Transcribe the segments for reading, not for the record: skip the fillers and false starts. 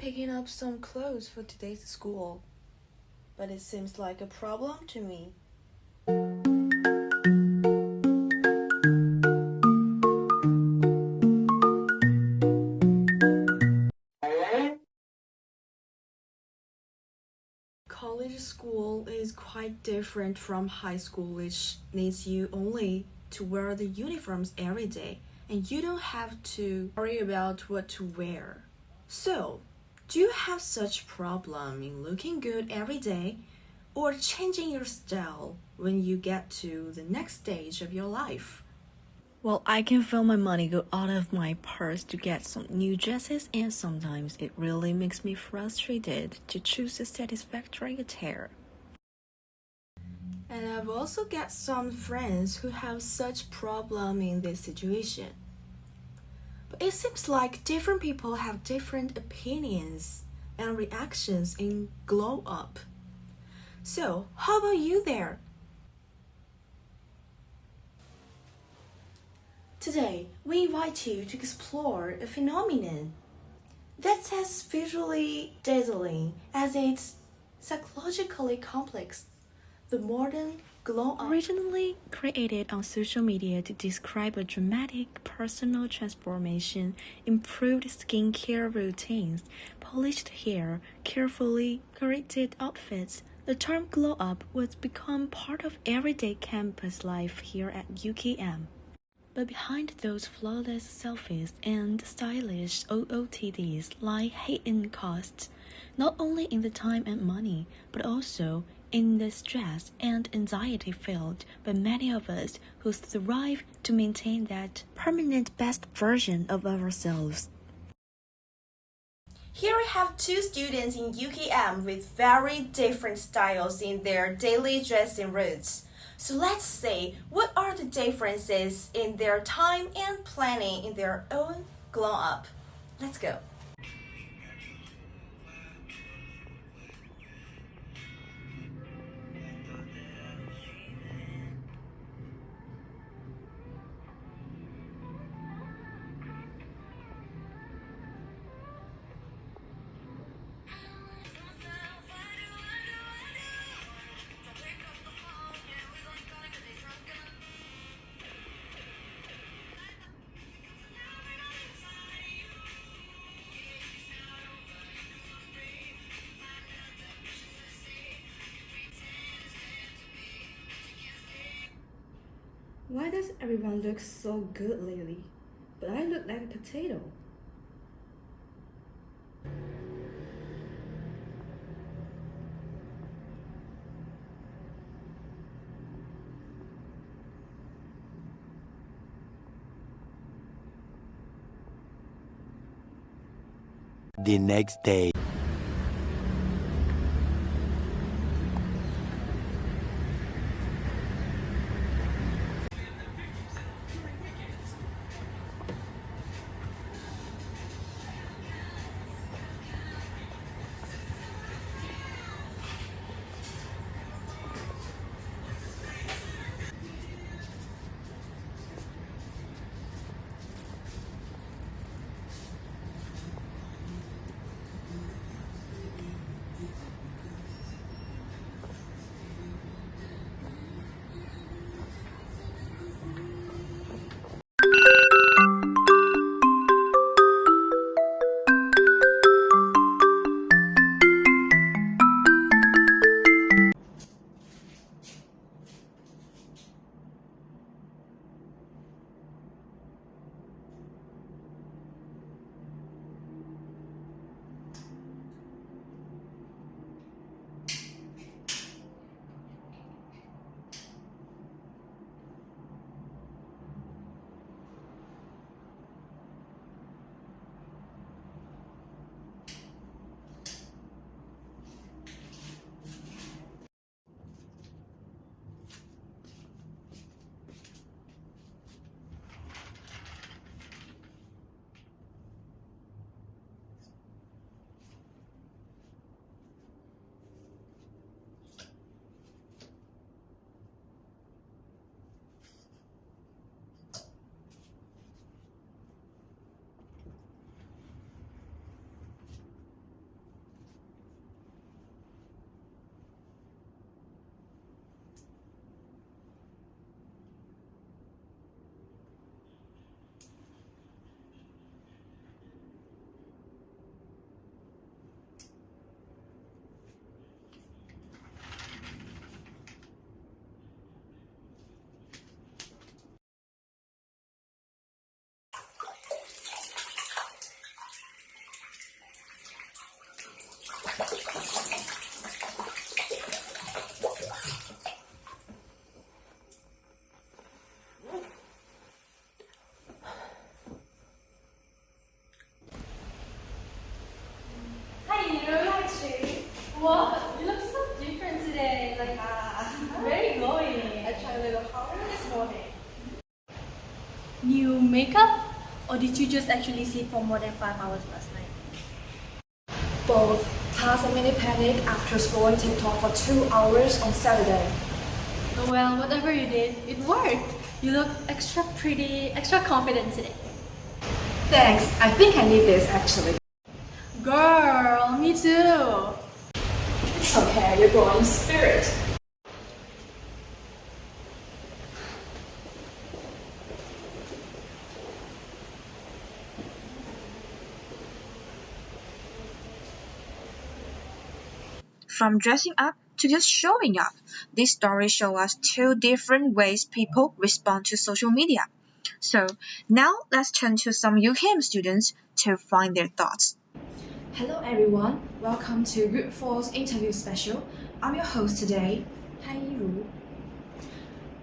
picking up some clothes for today's school, but it seems like a problem to me. College school is quite different from high school, which needs you only to wear the uniforms every day, and you don't have to worry about what to wear. So, do you have such problem in looking good every day or changing your style when you get to the next stage of your life? Well, I can feel my money go out of my purse to get some new dresses, and sometimes it really makes me frustrated to choose a satisfactory attire. And I've also got some friends who have such problem in this situation. But it seems like different people have different opinions and reactions in glow up. So, how about you there? Today, we invite you to explore a phenomenon that's as visually dazzling as it's psychologically complex. The modern glow up. Originally created on social media to describe a dramatic personal transformation, improved skincare routines, polished hair, carefully curated outfits, the term glow up was become part of everyday campus life here at UKM. But behind those flawless selfies and stylish OOTDs lie hidden costs, not only in the time and money, but also in the stress and anxiety felt by many of us who strive to maintain that permanent best version of ourselves. Here we have two students in UKM with very different styles in their daily dressing routines. So let's see what are the differences in their time and planning in their own glow up. Let's go. Why does everyone look so good lately? But I look like a potato. The next day. New makeup? Or did you just actually sleep for more than 5 hours last night? Both. Task and mini panic after scrolling TikTok for 2 hours on Saturday. Oh well, whatever you did, it worked. You look extra pretty, extra confident today. Thanks, I think I need this actually. Girl, me too. It's okay, you're growing spirit. From dressing up to just showing up, this story shows us two different ways people respond to social media. So now let's turn to some UKM students to find their thoughts. Hello everyone, welcome to Group 4's interview special. I'm your host today, YIRU.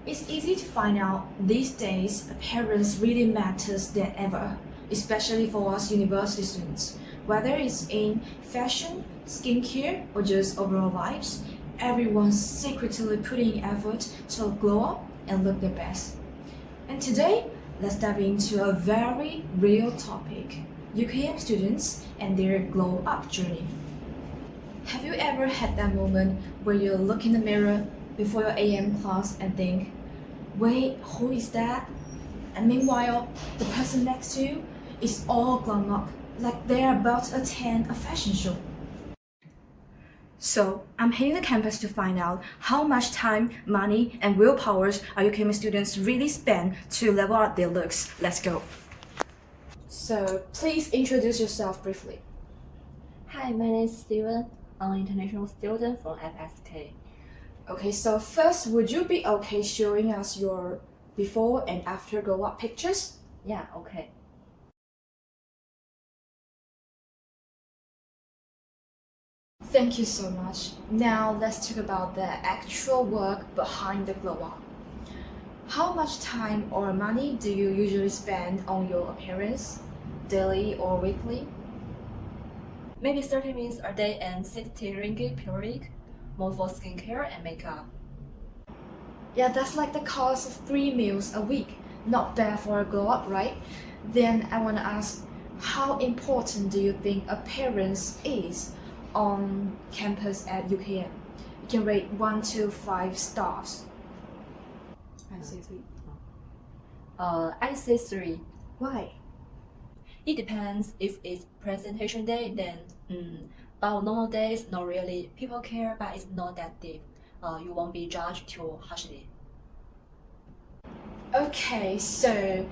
It's easy to find out these days appearance really matters than ever, especially for us university students. Whether it's in fashion, skincare, or just overall vibes, everyone's secretly putting effort to glow up and look their best. And today, let's dive into a very real topic, UKM students and their glow up journey. Have you ever had that moment where you look in the mirror before your AM class and think, wait, who is that? And meanwhile, the person next to you is all glum up, like they're about to attend a fashion show. So, I'm heading to campus to find out how much time, money, and willpowers our UKM students really spend to level up their looks. Let's go. So, please introduce yourself briefly. Hi, my name is Steven. I'm an international student from FSK. Okay, so first, would you be okay showing us your before and after glow up pictures? Yeah, okay. Thank you so much. Now let's talk about the actual work behind the glow up. How much time or money do you usually spend on your appearance, daily or weekly? Maybe 30 minutes a day and 60 ringgit per week, more for skincare and makeup. Yeah, that's like the cost of 3 meals a week. Not bad for a glow up, right? Then I want to ask, how important do you think appearance is on campus at UKM? You can rate 1 to 5 stars. I say 3. I say 3. Why? It depends. If it's presentation day, then but on normal days, not really. People care, but it's not that deep. You won't be judged too harshly. Okay, so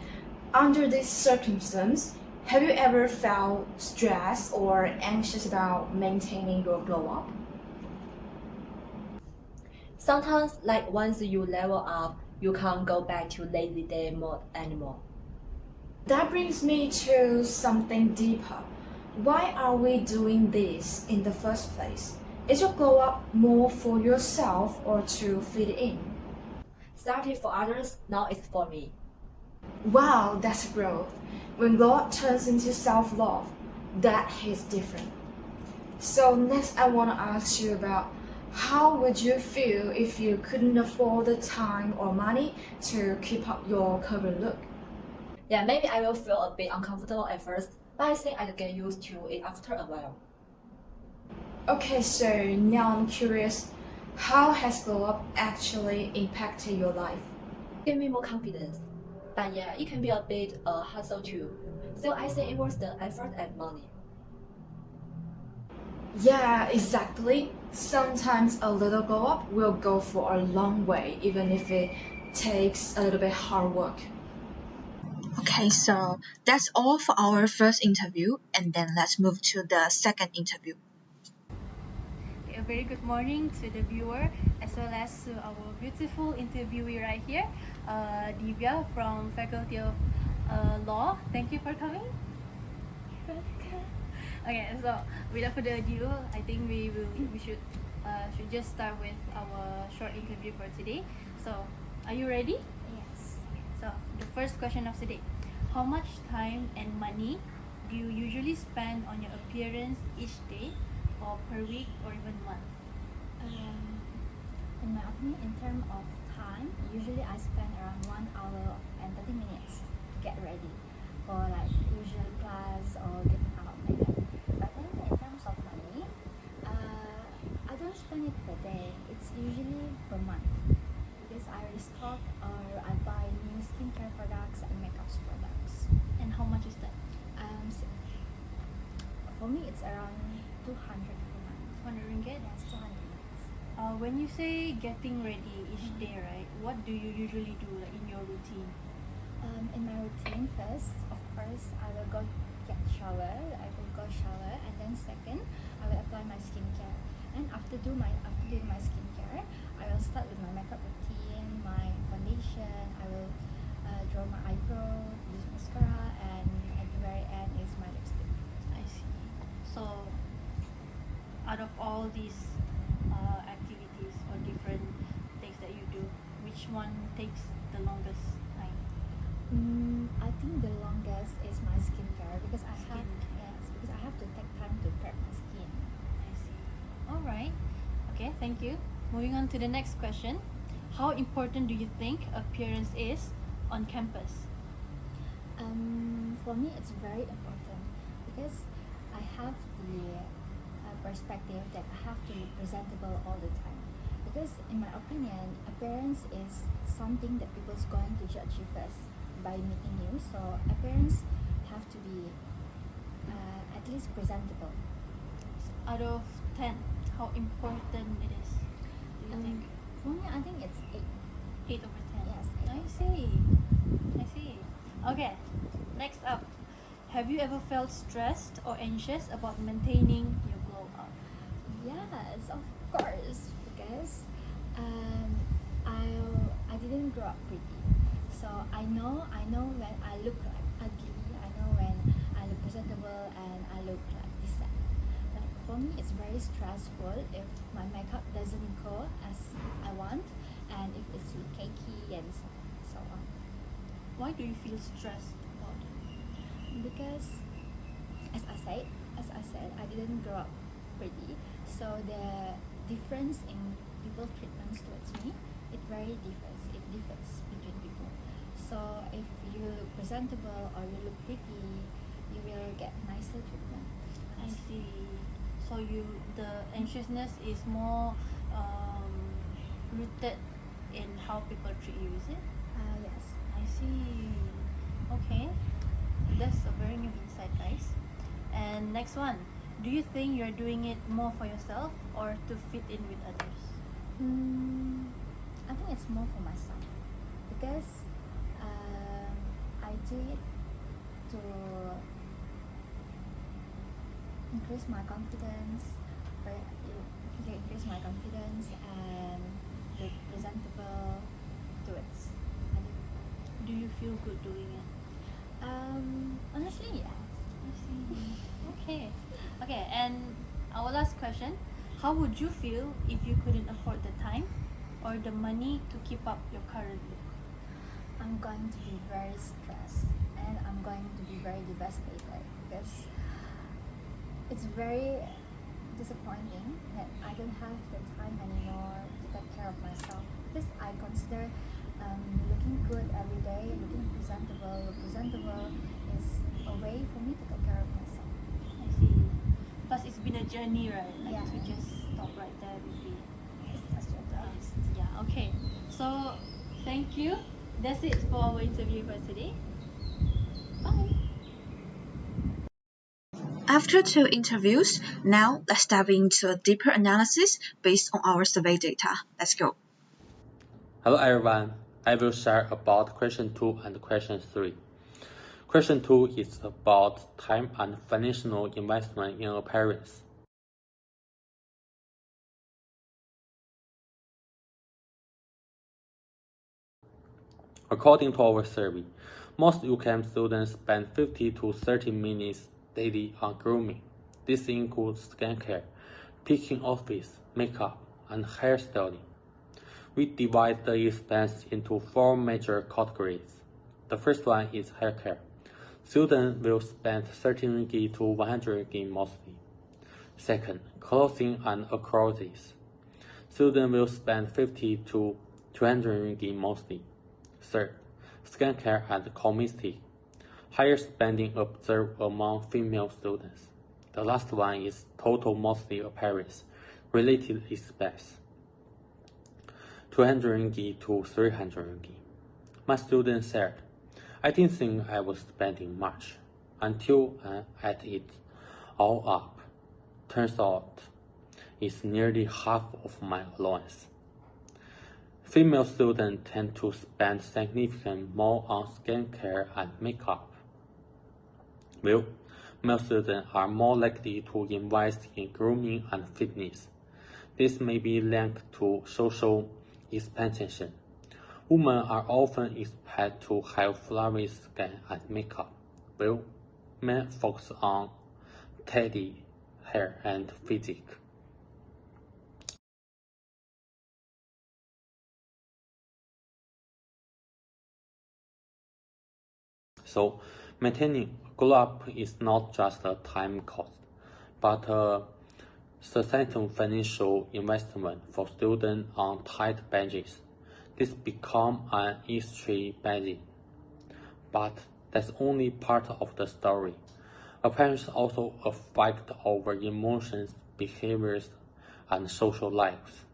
under this circumstance, have you ever felt stressed or anxious about maintaining your glow up? Sometimes, like once you level up, you can't go back to lazy day mode anymore. That brings me to something deeper. Why are we doing this in the first place? Is your glow up more for yourself or to fit in? Started for others, now it's for me. Wow, that's growth. When glow up turns into self-love, that hits different. So next I want to ask you about how would you feel if you couldn't afford the time or money to keep up your current look? Yeah, maybe I will feel a bit uncomfortable at first, but I think I'll get used to it after a while. Okay, so now I'm curious, how has glow up actually impacted your life? Give me more confidence. But yeah, it can be a bit hassle too. So I think it was the effort and money. Yeah, exactly. Sometimes a little glow up will go for a long way, even if it takes a little bit hard work. Okay, so that's all for our first interview, and then let's move to the second interview. A very good morning to the viewer as well as to our beautiful interviewee right here, Divya from Faculty of Law. Thank you for coming. Okay, so without further ado, I think we should just start with our short interview for today. So, are you ready? Yes. So, the first question of today: how much time and money do you usually spend on your appearance each day, or per week, or even month? In my opinion, in terms of time, usually I spend around 1 hour and 30 minutes to It's around 200 per month. 200 ringgit? Yes, 200 months. When you say getting ready each day, right? What do you usually do, like in your routine? In my routine, first, of course, I will go get shower. I will go shower, and then second, I will apply my skincare. And after doing my skincare, I will start with my makeup routine, my foundation. I will draw my eyebrow, use mascara, and at the very end is my lipstick. I see. So, out of all these activities or different things that you do, which one takes the longest time? I think the longest is my skincare because I have to take time to prep my skin. I see. Alright. Okay, thank you. Moving on to the next question. How important do you think appearance is on campus? For me, it's very important because I have the perspective that I have to look presentable all the time. Because in my opinion, appearance is something that people's going to judge you first by meeting you. So appearance have to be at least presentable. Out of 10, how important it is, do you think? For me, I think it's 8. 8 over 10? Yes, 8 I over see. I see. Okay, next up. Have you ever felt stressed or anxious about maintaining your glow up? Yes, of course, because I didn't grow up pretty, so I know when I look like ugly. I know when I look presentable and I look like decent. But for me, it's very stressful if my makeup doesn't go as I want, and if it's too cakey and so on. Why do you feel stressed about it? Because as I said, I didn't grow up pretty, so the difference in people treatments towards me, it differs between people. So if you look presentable or you look pretty, you will get nicer treatment. I see. So the anxiousness is more rooted in how people treat you, is it? Yes. I see. Okay. That's a very new insight, guys. And next one. Do you think you're doing it more for yourself or to fit in with others? I think it's more for myself because I do it to increase my confidence, and look presentable towards other people. Do you feel good doing it? Honestly, yes. I see. Okay, and our last question. How would you feel if you couldn't afford the time or the money to keep up your current look? I'm going to be very stressed and I'm going to be very devastated because it's very disappointing that I don't have the time anymore to take care of myself, because I consider looking good every day, looking presentable is a way for me to take care of myself. I see. Plus it's been a journey, right? Like Yeah. to just stop right there would be It's such a job. yeah, okay. So thank you. That's it for our interview for today. Bye. After 2 interviews, now let's dive into a deeper analysis based on our survey data. Let's go. Hello everyone, I will share about question 2 and question 3. Question 2 is about time and financial investment in appearance. According to our survey, most UKM students spend 50 to 30 minutes daily on grooming. This includes skincare, picking outfits, makeup, and hairstyling. We divide the expense into 4 major categories. The first one is haircare. Students will spend 30 ringgit to 100 ringgit mostly. Second, clothing and accessories. Students will spend 50 to 200 ringgit mostly. Third, skincare and cosmetics. Higher spending observed among female students. The last one is total mostly appearance related expense. 200 ringgit to 300 ringgit. My student said, I didn't think I was spending much until I added it all up. turns out is nearly half of my allowance. Female students tend to spend significantly more on skincare and makeup. Well, male students are more likely to invest in grooming and fitness. This may be linked to social expectation. Women are often expected to have flawless skin and makeup, while men focus on tidy hair and physique. So, maintaining a glow up is not just a time cost, but a societal financial investment for students on tight budgets. This becomes an extra budget. But that's only part of the story. Appearance also affects our emotions, behaviors, and social lives.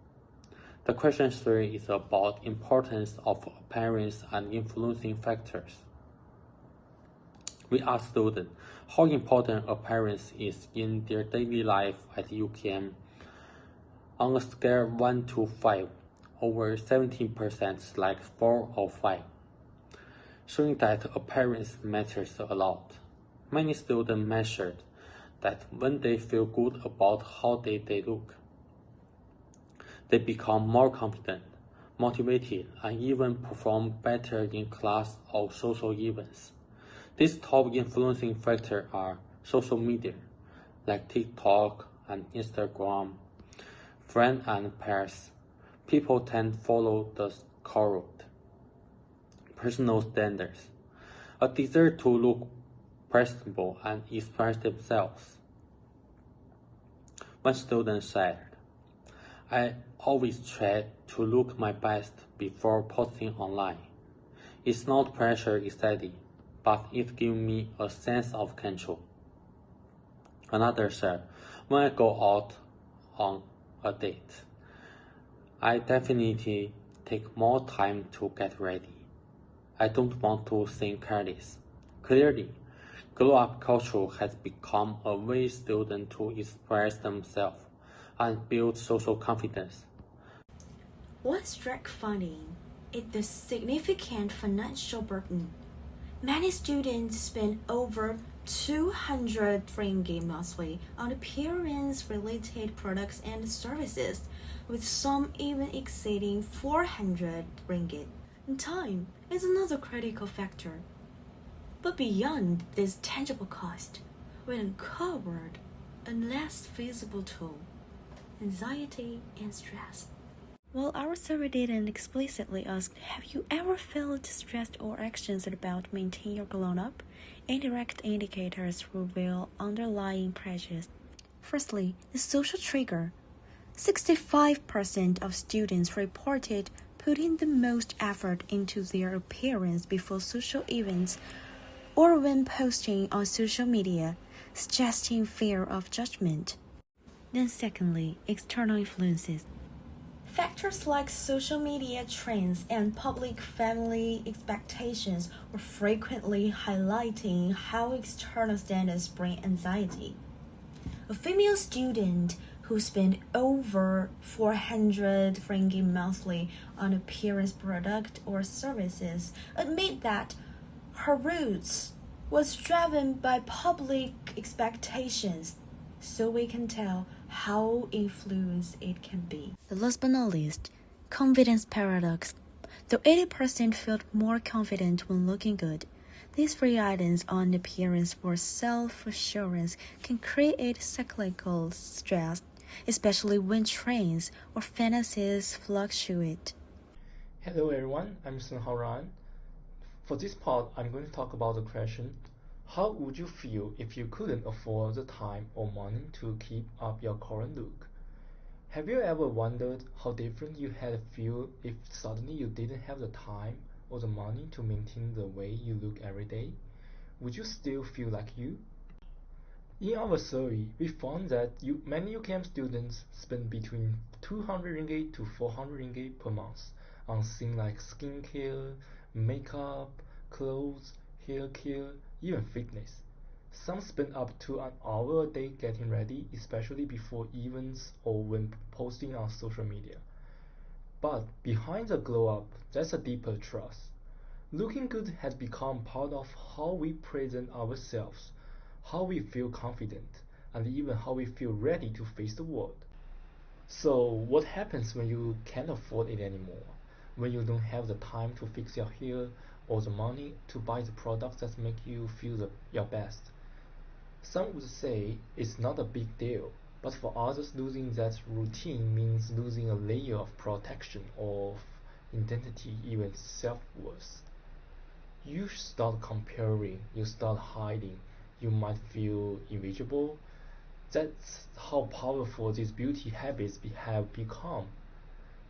The question 3 is about importance of appearance and influencing factors. We ask students how important appearance is in their daily life at UKM. On a scale 1 to 5, over 17% select 4 or 5, showing that appearance matters a lot. Many students measured that when they feel good about how they look, they become more confident, motivated, and even perform better in class or social events. These top influencing factors are social media, like TikTok and Instagram, friends and peers. People tend to follow the crowd. Personal standards, a desire to look presentable and express themselves. One student said, I always try to look my best before posting online. It's not pressure exciting, but it gives me a sense of control. Another said, when I go out on a date, I definitely take more time to get ready. I don't want to seem careless. Clearly, glow-up culture has become a way students to express themselves and build social confidence. What struck funny is the significant financial burden. Many students spend over 200 ringgit monthly on appearance-related products and services, with some even exceeding 400 ringgit. And time is another critical factor. But beyond this tangible cost, we uncovered a less visible tool: anxiety and stress. While our survey didn't explicitly ask, have you ever felt stressed or anxious about maintaining your glow up? Indirect indicators reveal underlying pressures. Firstly, the social trigger. 65% of students reported putting the most effort into their appearance before social events or when posting on social media, suggesting fear of judgment. Then secondly, external influences. Factors like social media trends and public family expectations were frequently highlighting how external standards bring anxiety. A female student who spent over 400 ringgit monthly on appearance product or services admit that her roots was driven by public expectations, so we can tell how influenced it can be. The last but not least, confidence paradox. Though 80% felt more confident when looking good, these three items on appearance for self-assurance can create cyclical stress, especially when trends or fantasies fluctuate. Hello everyone, I'm HAORAN. For this part, I'm going to talk about the question, how would you feel if you couldn't afford the time or money to keep up your current look? Have you ever wondered how different you had feel if suddenly you didn't have the time or the money to maintain the way you look every day? Would you still feel like you? In our survey, we found that many UKM students spend between 200 ringgit to 400 ringgit per month on things like skincare, makeup, clothes, hair care, even fitness. Some spend up to an hour a day getting ready, especially before events or when posting on social media. But behind the glow up, there's a deeper trust. Looking good has become part of how we present ourselves, how we feel confident, and even how we feel ready to face the world. So what happens when you can't afford it anymore? When you don't have the time to fix your hair or the money to buy the products that make you feel your best? Some would say it's not a big deal, but for others losing that routine means losing a layer of protection of identity, even self-worth. You start comparing, you start hiding, you might feel invisible. That's how powerful these beauty habits have become.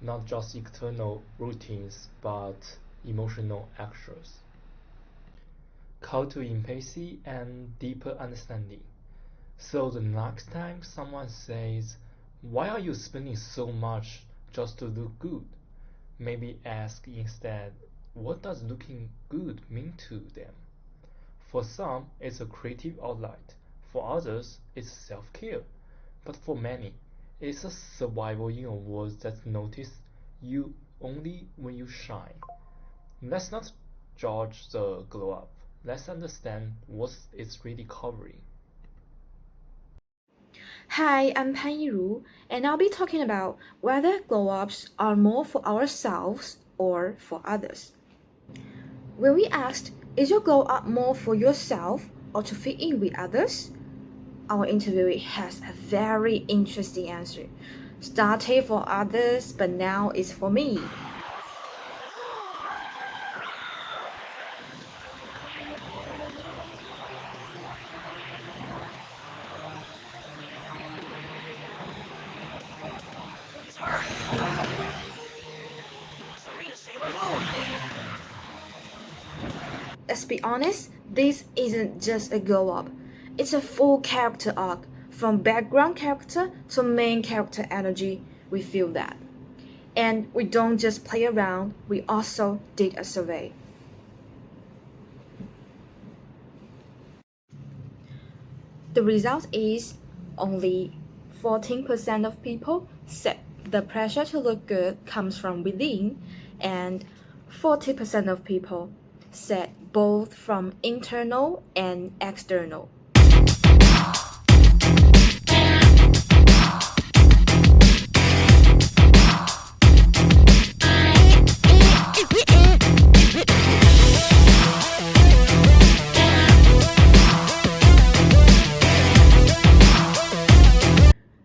Not just external routines, but emotional actions. Call to empathy and deeper understanding. So the next time someone says, "Why are you spending so much just to look good?" maybe ask instead, what does looking good mean to them? For some, it's a creative outlet. For others, it's self-care. But for many, it's a survival in a world that notices you only when you shine. Let's not judge the glow up. Let's understand what it's really covering. Hi, I'm YIRU, and I'll be talking about whether glow-ups are more for ourselves or for others. When we asked, is your glow-up more for yourself or to fit in with others? Our interviewee has a very interesting answer. Started for others, but now it's for me. Let's be honest, this isn't just a glow up. It's a full character arc. From background character to main character energy, we feel that. And we don't just play around, we also did a survey. The result is only 14% of people said the pressure to look good comes from within, and 40% of people said both from internal and external.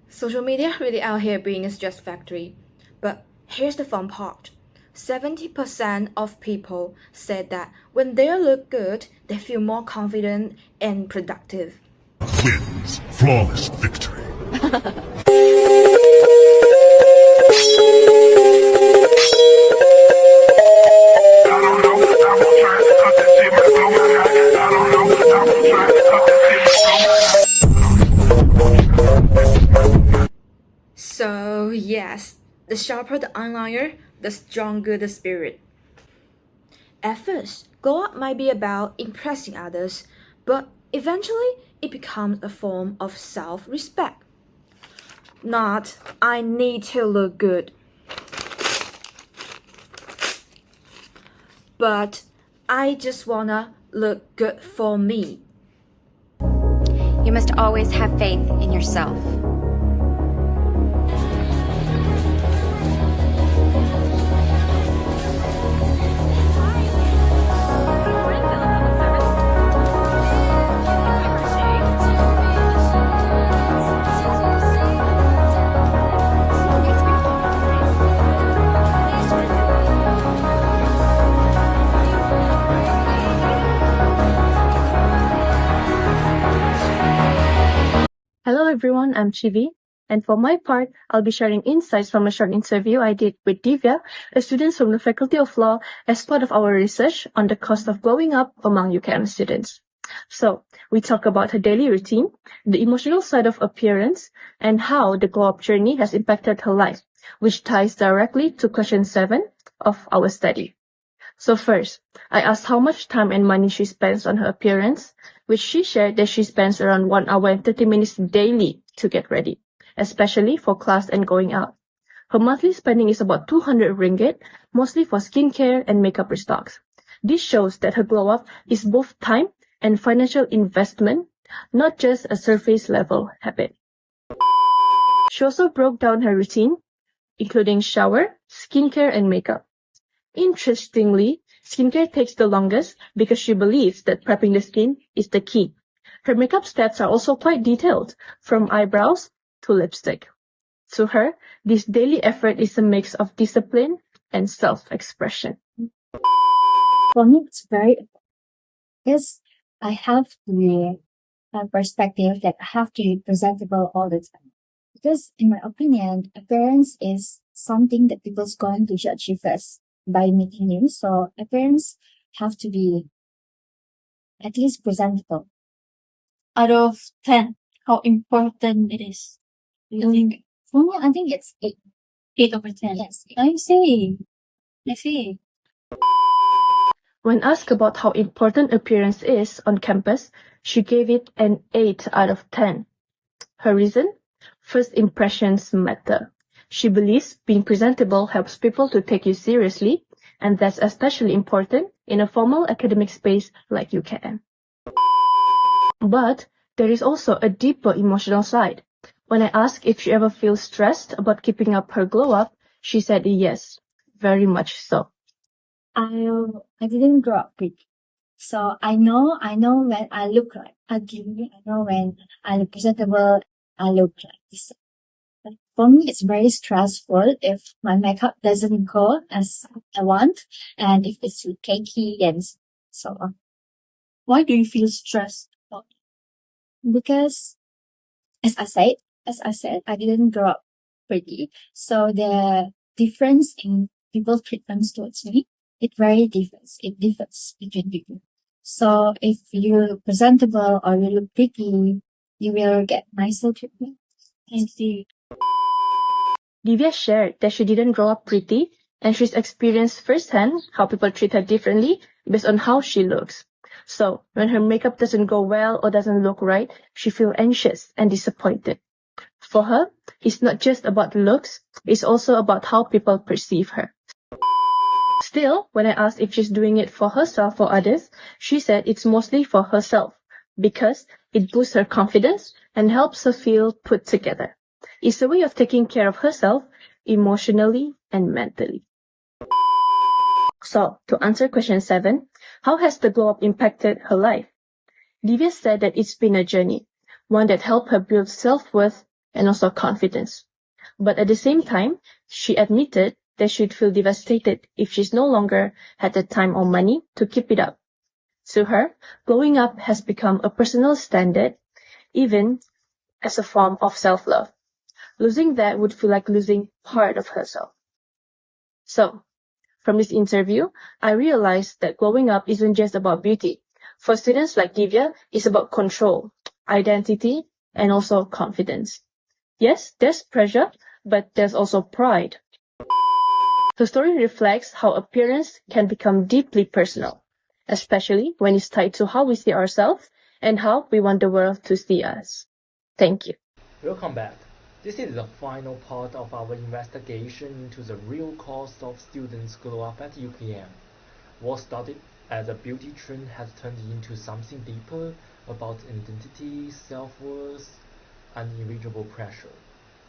Social media really out here being a stress factory. But here's the fun part. 70% of people said that when they look good, they feel more confident and productive. Wins flawless victory. So yes, the sharper the eyeliner, the stronger the spirit. At first, glow up might be about impressing others, but eventually it becomes a form of self-respect. Not, I need to look good, but I just wanna look good for me. You must always have faith in yourself. Hello everyone, I'm CHIVVY, and for my part, I'll be sharing insights from a short interview I did with Divya, a student from the Faculty of Law, as part of our research on the cost of growing up among UKM students. So, we talk about her daily routine, the emotional side of appearance, and how the glow-up journey has impacted her life, which ties directly to question 7 of our study. So first, I asked how much time and money she spends on her appearance, which she shared that she spends around 1 hour and 30 minutes daily to get ready, especially for class and going out. Her monthly spending is about 200 ringgit, mostly for skincare and makeup restocks. This shows that her glow up is both time and financial investment, not just a surface level habit. She also broke down her routine, including shower, skincare, and makeup. Interestingly, skincare takes the longest because she believes that prepping the skin is the key. Her makeup steps are also quite detailed, from eyebrows to lipstick. To her, this daily effort is a mix of discipline and self-expression. For me, it's very, because I have the perspective that I have to be presentable all the time. Because in my opinion, appearance is something that people's going to judge you first by meeting you. So appearance have to be at least presentable. Out of 10, how important it is? Do you think? For me, I think it's 8. 8 over 10. Yes. I see. I see. When asked about how important appearance is on campus, she gave it an 8 out of 10. Her reason? First impressions matter. She believes being presentable helps people to take you seriously, and that's especially important in a formal academic space like UKM. But there is also a deeper emotional side. When I asked if she ever feels stressed about keeping up her glow up, she said yes, very much so. I didn't grow up pretty. So I know when I look like ugly, I know when I look presentable, I look like this. But for me, it's very stressful if my makeup doesn't go as I want, and if it's too cakey and so on. Why do you feel stressed about it? Because, as I said, I didn't grow up pretty. So the difference in people's treatments towards me, it differs between people. So if you look presentable or you look pretty, you will get nicer treatment. I see. Divya shared that she didn't grow up pretty, and she's experienced firsthand how people treat her differently based on how she looks. So when her makeup doesn't go well or doesn't look right, she feels anxious and disappointed. For her, it's not just about looks, it's also about how people perceive her. Still, when I asked if she's doing it for herself or others, she said it's mostly for herself because it boosts her confidence and helps her feel put together. It's a way of taking care of herself emotionally and mentally. So, to answer question 7, how has the glow up impacted her life? Divya said that it's been a journey, one that helped her build self-worth and also confidence. But at the same time, she admitted that she'd feel devastated if she's no longer had the time or money to keep it up. To her, glowing up has become a personal standard, even as a form of self-love. Losing that would feel like losing part of herself. So, from this interview, I realized that glowing up isn't just about beauty. For students like Divya, it's about control, identity, and also confidence. Yes, there's pressure, but there's also pride. The story reflects how appearance can become deeply personal, especially when it's tied to how we see ourselves and how we want the world to see us. Thank you. Welcome back. This is the final part of our investigation into the real cost of students glow up at UKM. What started as a beauty trend has turned into something deeper about identity, self-worth, and invisible pressure.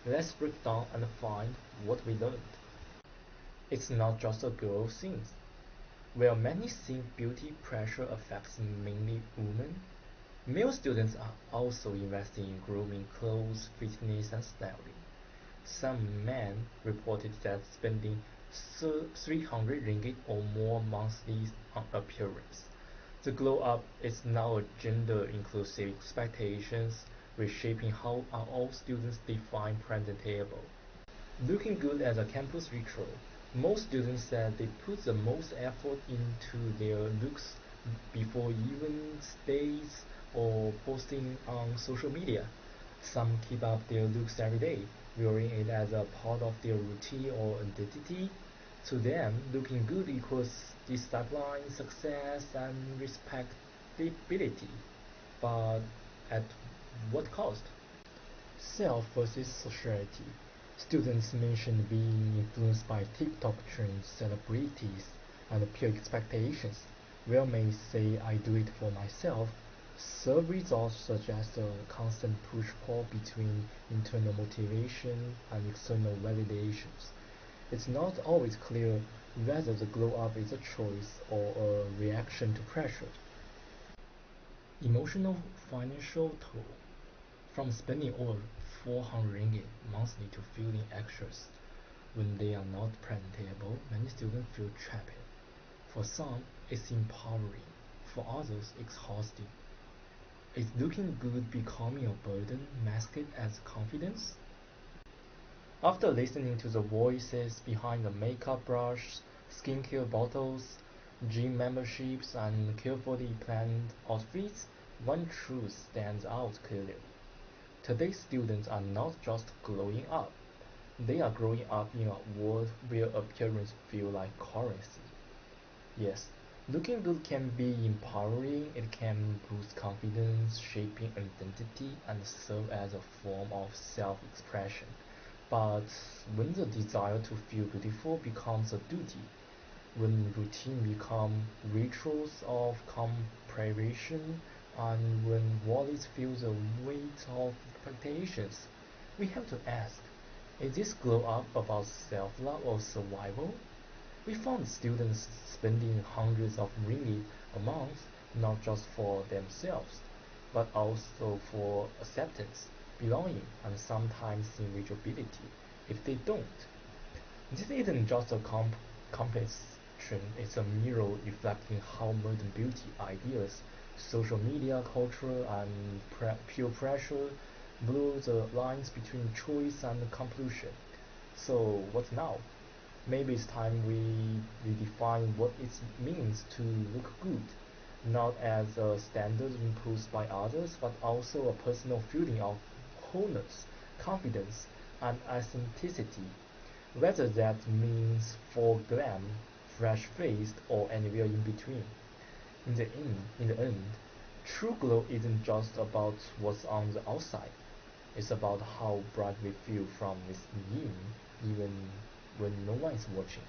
Let's break down and find what we learned. It's not just a girl thing. While many think beauty pressure affects mainly women, male students are also investing in grooming, clothes, fitness, and styling. Some men reported that spending 300 ringgit or more monthly on appearance. The glow up is now a gender-inclusive expectations, reshaping how all students define presentable. Looking good as a campus ritual, most students said they put the most effort into their looks before even days or posting on social media. Some keep up their looks every day, viewing it as a part of their routine or identity. To them, looking good equals discipline, success, and respectability. but at what cost? Self versus society. Students mention being influenced by TikTok trends, celebrities, and peer expectations. Where may say I do it for myself. Serve results suggest a constant push-pull between internal motivation and external validations. It's not always clear whether the glow up is a choice or a reaction to pressure. Emotional financial toll. From spending over 400 ringgit monthly to feeling anxious when they are not presentable, many students feel trapped. For some, it's empowering. For others, exhausting. Is looking good becoming a burden masked as confidence? After listening to the voices behind the makeup brush, skincare bottles, gym memberships, and carefully planned outfits, one truth stands out clearly. Today's students are not just growing up, they are growing up in a world where appearance feels like currency. Yes, looking good can be empowering, it can boost confidence, shaping identity, and serve as a form of self-expression. But when the desire to feel beautiful becomes a duty, when routine becomes rituals of comparison, and when wallets feel the weight of expectations, we have to ask, is this glow up about self-love or survival? We found students spending hundreds of ringgit a month not just for themselves, but also for acceptance, belonging, and sometimes individuality if they don't. This isn't just a competition, it's a mirror reflecting how modern beauty ideas, social media culture, and peer pressure blur the lines between choice and compulsion. So, what now? Maybe it's time we redefine what it means to look good, not as a standard imposed by others, but also a personal feeling of wholeness, confidence, and authenticity, whether that means for glam, fresh-faced, or anywhere in between. In the end, true glow isn't just about what's on the outside. It's about how bright we feel from within, even when no one is watching.